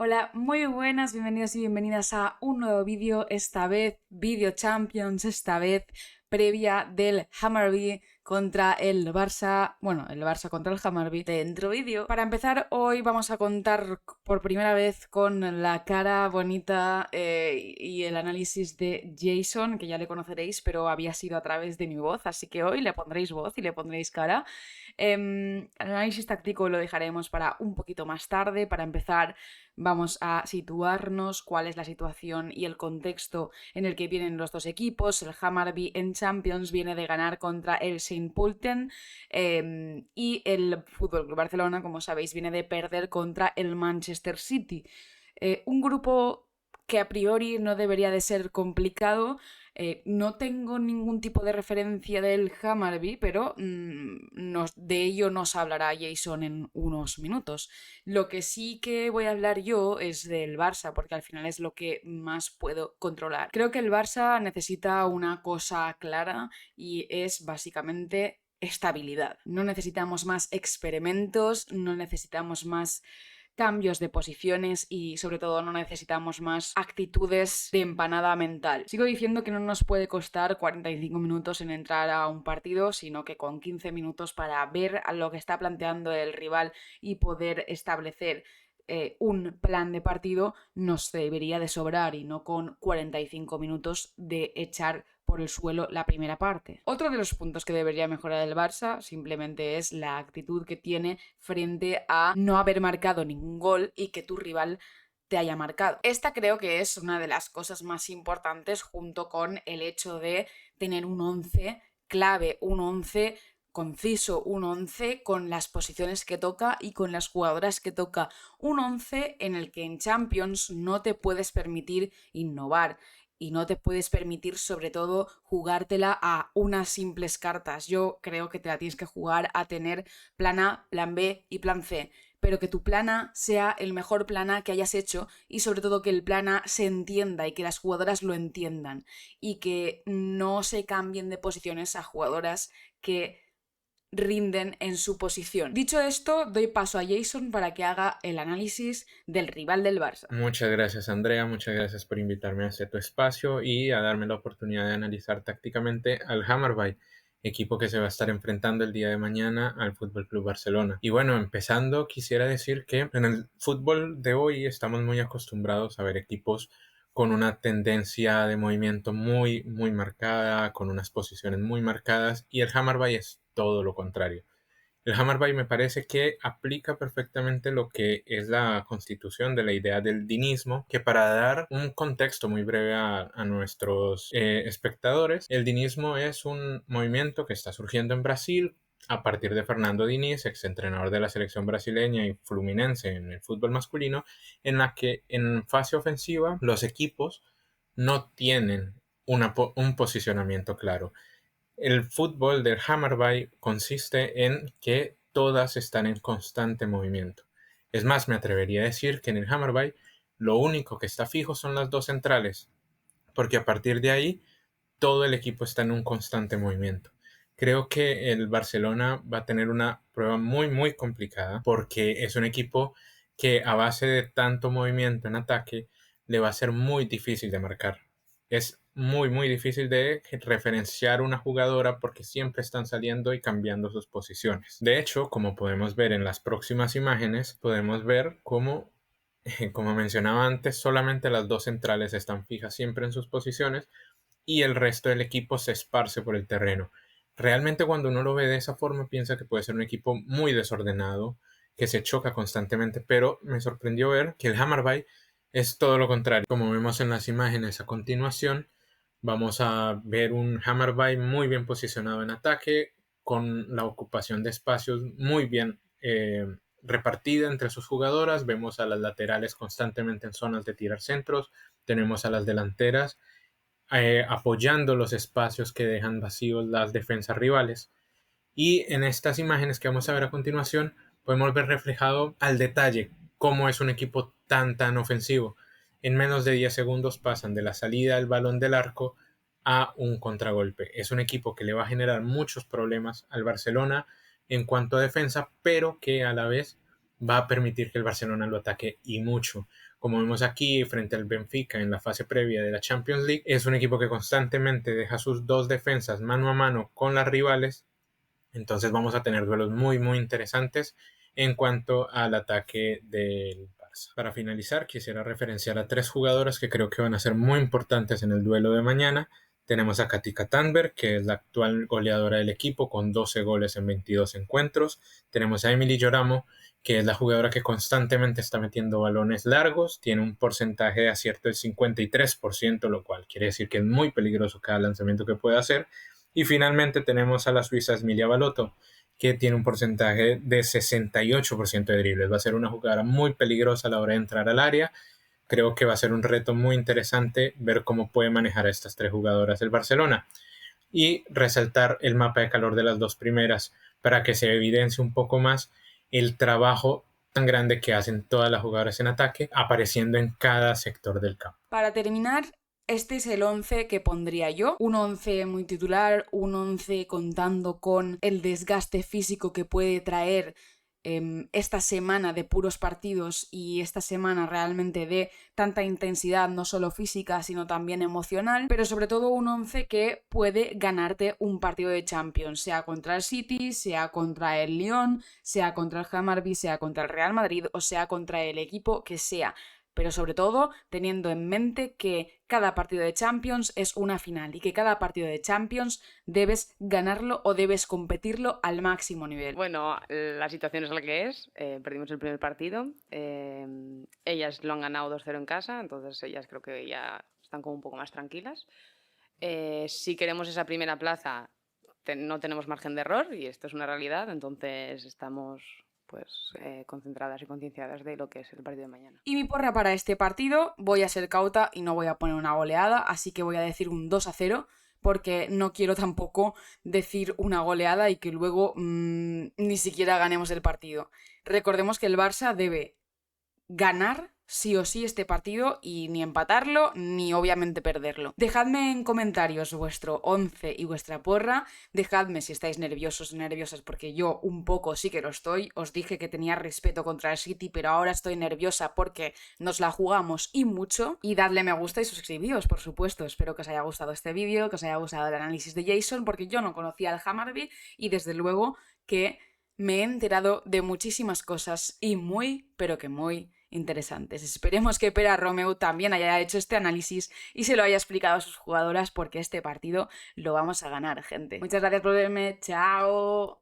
Hola, muy buenas, bienvenidos y bienvenidas a un nuevo vídeo, esta vez Video Champions, esta vez previa del Hammarby contra el Barça, bueno, el Barça contra el Hammarby dentro vídeo. Para empezar, hoy vamos a contar por primera vez con la cara bonita y el análisis de Jason, que ya le conoceréis, pero había sido a través de mi voz, así que hoy le pondréis voz y le pondréis cara. El análisis táctico lo dejaremos para un poquito más tarde. Para empezar, vamos a situarnos cuál es la situación y el contexto en el que vienen los dos equipos. El Hammarby en Champions viene de ganar contra el Saint Pölten y el Fútbol Club Barcelona, como sabéis, viene de perder contra el Manchester City. Un grupo que a priori no debería de ser complicado. No tengo ningún tipo de referencia del Hammarby, pero de ello nos hablará Jason en unos minutos. Lo que sí que voy a hablar yo es del Barça, porque al final es lo que más puedo controlar. Creo que el Barça necesita una cosa clara y es básicamente estabilidad. No necesitamos más experimentos, no necesitamos más cambios de posiciones y sobre todo no necesitamos más actitudes de empanada mental. Sigo diciendo que no nos puede costar 45 minutos en entrar a un partido, sino que con 15 minutos para ver a lo que está planteando el rival y poder establecer un plan de partido nos debería de sobrar y no con 45 minutos de echar por el suelo la primera parte. Otro de los puntos que debería mejorar el Barça simplemente es la actitud que tiene frente a no haber marcado ningún gol y que tu rival te haya marcado. Esta creo que es una de las cosas más importantes junto con el hecho de tener un 11 clave, un 11 conciso, un 11 con las posiciones que toca y con las jugadoras que toca, un 11 en el que en Champions no te puedes permitir innovar y no te puedes permitir sobre todo jugártela a unas simples cartas. Yo creo que te la tienes que jugar a tener plan A, plan B y plan C, pero que tu plan A sea el mejor plan A que hayas hecho y sobre todo que el plan A se entienda y que las jugadoras lo entiendan y que no se cambien de posiciones a jugadoras que rinden en su posición. Dicho esto, doy paso a Jason para que haga el análisis del rival del Barça. Muchas gracias, Andrea. Muchas gracias por invitarme a este tu espacio y a darme la oportunidad de analizar tácticamente al Hammarby, equipo que se va a estar enfrentando el día de mañana al Fútbol Club Barcelona. Y bueno, empezando, quisiera decir que en el fútbol de hoy estamos muy acostumbrados a ver equipos con una tendencia de movimiento muy marcada, con unas posiciones muy marcadas, y el Hammarby es todo lo contrario. El Hammarby me parece que aplica perfectamente lo que es la constitución de la idea del dinismo, que para dar un contexto muy breve a nuestros espectadores, el dinismo es un movimiento que está surgiendo en Brasil a partir de Fernando Diniz, exentrenador de la selección brasileña y fluminense en el fútbol masculino, en la que en fase ofensiva los equipos no tienen un posicionamiento claro. El fútbol del Hammarby consiste en que todas están en constante movimiento. Es más, me atrevería a decir que en el Hammarby lo único que está fijo son las dos centrales, porque a partir de ahí todo el equipo está en un constante movimiento. Creo que el Barcelona va a tener una prueba muy complicada porque es un equipo que a base de tanto movimiento en ataque le va a ser muy difícil de marcar. Es muy difícil de referenciar una jugadora porque siempre están saliendo y cambiando sus posiciones. De hecho, como podemos ver en las próximas imágenes, podemos ver cómo, como mencionaba antes, solamente las dos centrales están fijas siempre en sus posiciones y el resto del equipo se esparce por el terreno. Realmente cuando uno lo ve de esa forma piensa que puede ser un equipo muy desordenado, que se choca constantemente, pero me sorprendió ver que el Hammarby es todo lo contrario. Como vemos en las imágenes a continuación, vamos a ver un Hammarby muy bien posicionado en ataque, con la ocupación de espacios muy bien repartida entre sus jugadoras. Vemos a las laterales constantemente en zonas de tirar centros, tenemos a las delanteras apoyando los espacios que dejan vacíos las defensas rivales. Y en estas imágenes que vamos a ver a continuación, podemos ver reflejado al detalle cómo es un equipo tan ofensivo. En menos de 10 segundos pasan de la salida del balón del arco a un contragolpe. Es un equipo que le va a generar muchos problemas al Barcelona en cuanto a defensa, pero que a la vez va a permitir que el Barcelona lo ataque y mucho. como vemos aquí frente al Benfica en la fase previa de la Champions League. Es un equipo que constantemente deja sus dos defensas mano a mano con las rivales, entonces vamos a tener duelos muy muy interesantes en cuanto al ataque del Barça. Para finalizar, quisiera referenciar a 3 jugadoras que creo que van a ser muy importantes en el duelo de mañana. Tenemos a Katica Thunberg, que es la actual goleadora del equipo con 12 goles en 22 encuentros. Tenemos a Emily Lloramo, que es la jugadora que constantemente está metiendo balones largos, tiene un porcentaje de acierto del 53%, lo cual quiere decir que es muy peligroso cada lanzamiento que puede hacer. Y finalmente tenemos a la suiza Emilia Balotto, que tiene un porcentaje de 68% de dribles. Va a ser una jugadora muy peligrosa a la hora de entrar al área. Creo que va a ser un reto muy interesante ver cómo puede manejar a estas 3 jugadoras del Barcelona. Y resaltar el mapa de calor de las 2 primeras para que se evidencie un poco más el trabajo tan grande que hacen todas las jugadoras en ataque, apareciendo en cada sector del campo. Para terminar, este es el 11 que pondría yo. Un 11 muy titular, un 11 contando con el desgaste físico que puede traer esta semana de puros partidos y esta semana realmente de tanta intensidad, no solo física, sino también emocional, pero sobre todo un 11 que puede ganarte un partido de Champions, sea contra el City, sea contra el Lyon, sea contra el Hammarby, sea contra el Real Madrid o sea contra el equipo que sea. Pero sobre todo teniendo en mente que cada partido de Champions es una final y que cada partido de Champions debes ganarlo o debes competirlo al máximo nivel. Bueno, la situación es la que es. Perdimos el primer partido. Ellas lo han ganado 2-0 en casa, entonces ellas creo que ya están como un poco más tranquilas. Si queremos esa primera plaza, no tenemos margen de error y esto es una realidad, entonces estamos concentradas y concienciadas de lo que es el partido de mañana. Y mi porra para este partido, voy a ser cauta y no voy a poner una goleada, así que voy a decir un 2-0, porque no quiero tampoco decir una goleada y que luego ni siquiera ganemos el partido. Recordemos que el Barça debe ganar sí o sí este partido y ni empatarlo ni obviamente perderlo. Dejadme en comentarios vuestro 11 y vuestra porra, dejadme si estáis nerviosos o nerviosas porque yo un poco sí que lo estoy. Os dije que tenía respeto contra el City, pero ahora estoy nerviosa porque nos la jugamos y mucho. Y dadle me gusta y suscribíos, por supuesto. Espero que os haya gustado este vídeo, que os haya gustado el análisis de Jason, porque yo no conocía al Hammarby y desde luego que me he enterado de muchísimas cosas y muy, pero que muy interesantes. Esperemos que Pere Romeu también haya hecho este análisis y se lo haya explicado a sus jugadoras porque este partido lo vamos a ganar, gente. Muchas gracias por verme. ¡Chao!